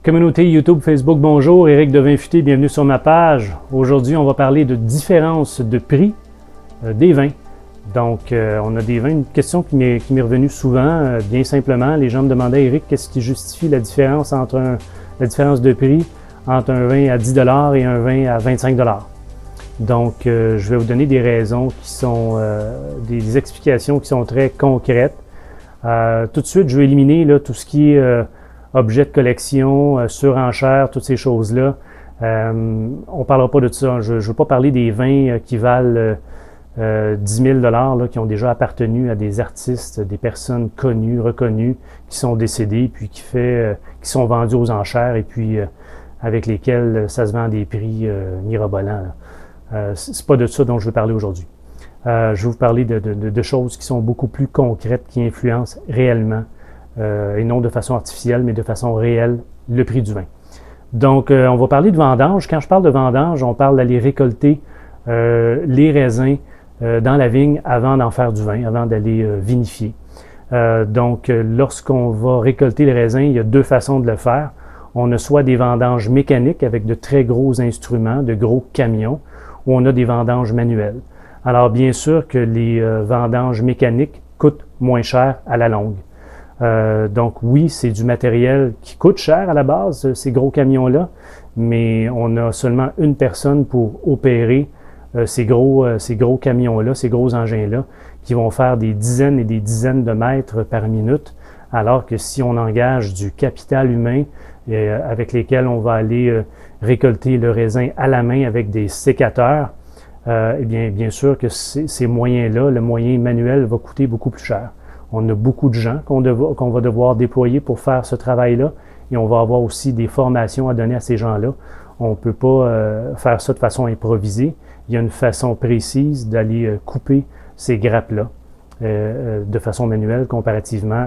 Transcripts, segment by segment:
Communauté YouTube, Facebook, bonjour, Éric de Vin Futé, bienvenue sur ma page. Aujourd'hui, on va parler de différence de prix des vins. Donc, on a des vins, une question qui m'est revenue souvent, bien simplement. Les gens me demandaient, Éric, qu'est-ce qui justifie la différence la différence de prix entre un vin à 10 $ et un vin à 25 $. Donc, je vais vous donner des raisons qui sont, des explications qui sont très concrètes. Tout de suite, je vais éliminer là, tout ce qui est objets de collection, surenchère, toutes ces choses-là. On ne parlera pas de ça. Je ne veux pas parler des vins qui valent 10 000 $ là, qui ont déjà appartenu à des artistes, des personnes connues, reconnues, qui sont décédées, puis qui sont vendus aux enchères, et puis avec lesquels ça se vend à des prix mirobolants. C'est pas de ça dont je veux parler aujourd'hui. Je vais vous parler de choses qui sont beaucoup plus concrètes, qui influencent réellement, et non de façon artificielle, mais de façon réelle, le prix du vin. Donc, on va parler de vendange. Quand je parle de vendange, on parle d'aller récolter les raisins dans la vigne avant d'en faire du vin, avant d'aller vinifier. Donc, lorsqu'on va récolter les raisins, il y a deux façons de le faire. On a soit des vendanges mécaniques avec de très gros instruments, de gros camions, ou on a des vendanges manuelles. Alors, bien sûr que les vendanges mécaniques coûtent moins cher à la longue. Donc oui, c'est du matériel qui coûte cher à la base, ces gros camions-là, mais on a seulement une personne pour opérer ces gros camions-là, ces gros engins-là, qui vont faire des dizaines et des dizaines de mètres par minute, alors que si on engage du capital humain avec lesquels on va aller récolter le raisin à la main avec des sécateurs, eh bien sûr que ces moyens-là, le moyen manuel va coûter beaucoup plus cher. On a beaucoup de gens qu'on va devoir déployer pour faire ce travail-là, et on va avoir aussi des formations à donner à ces gens-là. On ne peut pas faire ça de façon improvisée. Il y a une façon précise d'aller couper ces grappes-là de façon manuelle comparativement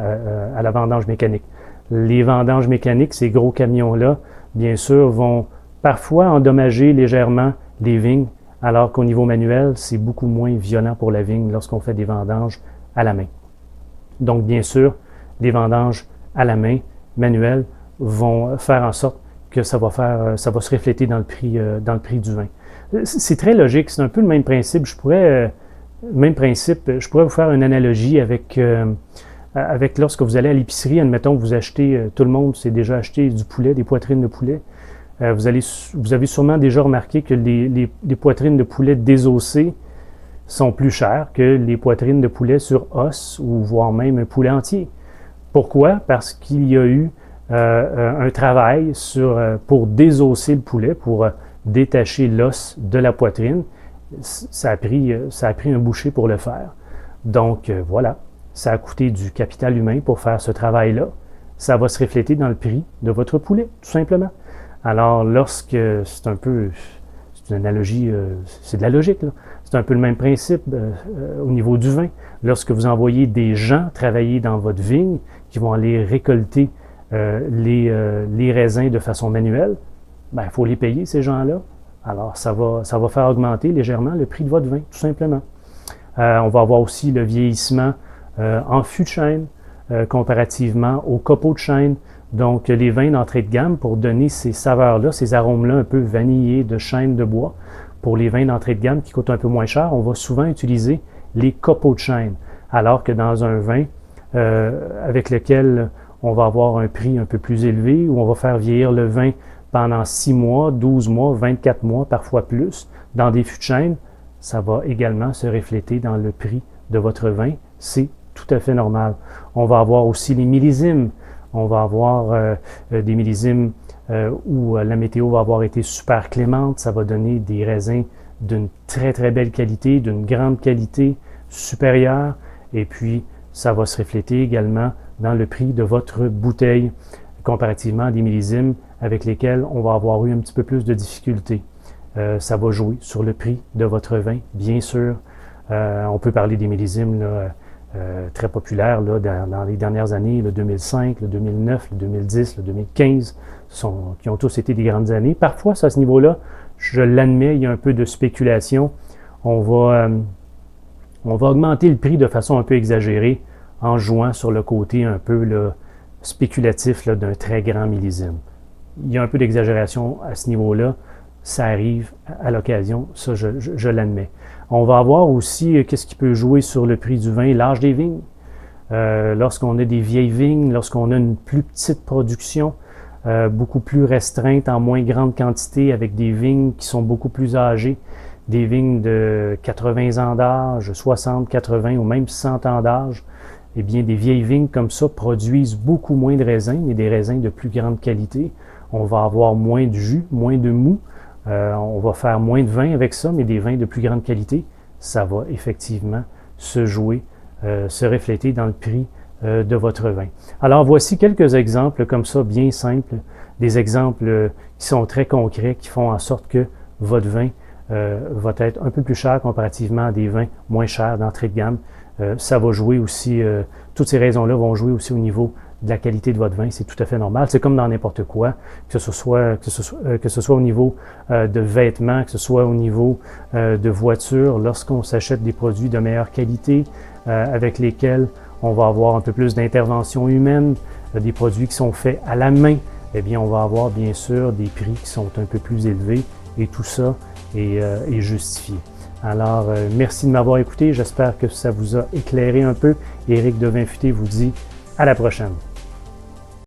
à la vendange mécanique. Les vendanges mécaniques, ces gros camions-là, bien sûr, vont parfois endommager légèrement les vignes, alors qu'au niveau manuel, c'est beaucoup moins violent pour la vigne lorsqu'on fait des vendanges à la main. Donc, bien sûr, les vendanges à la main, manuelles, vont faire en sorte que ça va se refléter dans le prix du vin. C'est très logique, c'est un peu le même principe. Je pourrais vous faire une analogie avec lorsque vous allez à l'épicerie, admettons que vous achetez, tout le monde s'est déjà acheté du poulet, des poitrines de poulet. Vous avez sûrement déjà remarqué que les poitrines de poulet désossées sont plus chères que les poitrines de poulet sur os, ou voire même un poulet entier. Pourquoi? Parce qu'il y a eu un travail pour désosser le poulet, pour détacher l'os de la poitrine. Ça a pris un boucher pour le faire. Donc voilà, ça a coûté du capital humain pour faire ce travail-là. Ça va se refléter dans le prix de votre poulet, tout simplement. Alors, c'est une analogie, c'est de la logique, là. C'est un peu le même principe au niveau du vin. Lorsque vous envoyez des gens travailler dans votre vigne, qui vont aller récolter les raisins de façon manuelle, il faut les payer, ces gens-là. Alors, ça va faire augmenter légèrement le prix de votre vin, tout simplement. On va avoir aussi le vieillissement en fût de chêne, comparativement au copeaux de chêne. Donc, les vins d'entrée de gamme, pour donner ces saveurs-là, ces arômes-là un peu vanillés de chêne de bois, pour les vins d'entrée de gamme qui coûtent un peu moins cher, on va souvent utiliser les copeaux de chêne, alors que dans un vin avec lequel on va avoir un prix un peu plus élevé, où on va faire vieillir le vin pendant 6 mois, 12 mois, 24 mois, parfois plus, dans des fûts de chêne, ça va également se refléter dans le prix de votre vin. C'est tout à fait normal. On va avoir aussi les millésimes. On va avoir des millésimes où la météo va avoir été super clémente. Ça va donner des raisins d'une très, très belle qualité, d'une grande qualité supérieure. Et puis, ça va se refléter également dans le prix de votre bouteille, comparativement à des millésimes avec lesquels on va avoir eu un petit peu plus de difficultés. Ça va jouer sur le prix de votre vin, bien sûr. On peut parler des millésimes là, très populaires là, dans les dernières années, le 2005, le 2009, le 2010, le 2015, qui ont tous été des grandes années. Parfois, à ce niveau-là, je l'admets, il y a un peu de spéculation. On va augmenter le prix de façon un peu exagérée en jouant sur le côté un peu là, spéculatif là, d'un très grand millésime. il y a un peu d'exagération à ce niveau-là. Ça arrive à l'occasion, ça je l'admets. On va avoir aussi qu'est-ce qui peut jouer sur le prix du vin, l'âge des vignes. Lorsqu'on a des vieilles vignes, lorsqu'on a une plus petite production, beaucoup plus restreinte, en moins grande quantité, avec des vignes qui sont beaucoup plus âgées, des vignes de 80 ans d'âge, 60, 80 ou même 100 ans d'âge, eh bien, des vieilles vignes comme ça produisent beaucoup moins de raisins, mais des raisins de plus grande qualité. On va avoir moins de jus, moins de mou. On va faire moins de vin avec ça, mais des vins de plus grande qualité. Ça va effectivement se jouer, se refléter dans le prix de votre vin. Alors, voici quelques exemples comme ça, bien simples, des exemples qui sont très concrets, qui font en sorte que votre vin va être un peu plus cher comparativement à des vins moins chers d'entrée de gamme. Ça va jouer aussi, toutes ces raisons-là vont jouer aussi au niveau de la qualité de votre vin, c'est tout à fait normal. C'est comme dans n'importe quoi, que ce soit au niveau de vêtements, que ce soit au niveau de voitures, lorsqu'on s'achète des produits de meilleure qualité, avec lesquels on va avoir un peu plus d'intervention humaine, des produits qui sont faits à la main, eh bien on va avoir bien sûr des prix qui sont un peu plus élevés et tout ça est justifié. Alors, merci de m'avoir écouté. J'espère que ça vous a éclairé un peu. Éric de Vin Futé vous dit à la prochaine.